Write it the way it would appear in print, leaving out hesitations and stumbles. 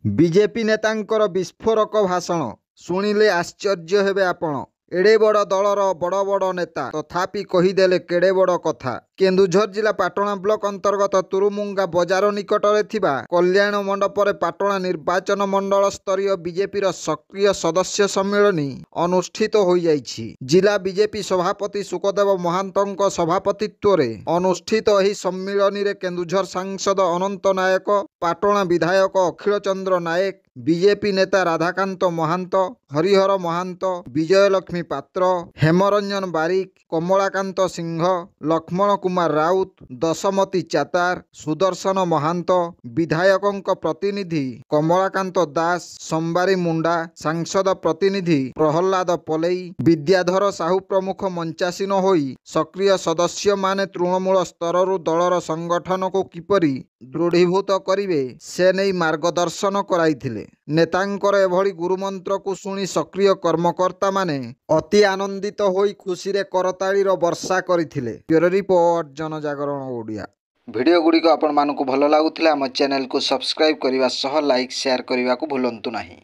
BJP नेतांकर विस्फोरक भाषण शुणिले आश्चर्य हेबे आपण। एड़े बड़ दलर बड़ बड़ नेता तथापि कहीदेले केड़े बड़ कथा। केन्दुझर जिला पाटणा ब्लॉक अंतर्गत तुरुमुंगा बजार निकटरे थिबा कल्याण मंडपरे पाटणा निर्वाचन मंडल स्तरीय बीजेपी सक्रिय सदस्य सम्मेलन अनुष्ठित हो जाइछि। जिला बीजेपी सभापति सुखदेव महांतंक सभापतित्व रे अनुष्ठित एही सम्मेलन रे केन्दुझर सांसद अनंत नायक, पाटणा विधायक अखिल चंद्र नायक, बीजेपी नेता राधाकांत महांत, हरिहर महांत, विजयलक्ष्मी पात्र, हेमरंजन बारिक, कमलाकांत सिंह, लक्ष्मण कुमार राउत, दशमती चातार, सुदर्शन महांत, विधायकों प्रतिनिधि कमलाकांत दास, संबारी मुंडा, सांसद प्रतिनिधि प्रहलाद पलई, विद्याधर साहू प्रमुख मंचासीन होई सक्रिय सदस्य माने तृणमूल स्तर दलर संगठन को किपरि दृढ़ीभूत करिवे से नहीं मार्गदर्शन कराइथिले। नेतांकर एभली गुरुमंत्र को शुणी सक्रिय कर्मकर्ता माने अति आनंदित होई खुशी रे करताळीर वर्षा करिथिले। ब्यूरो रिपोर्ट जनजागरण ओडिया। वीडियो गुडी को आपण मानकु भलो लागुथिला हम चैनल को सब्सक्राइब करिवा सह लाइक शेयर करिवा को भूलंतु नाही।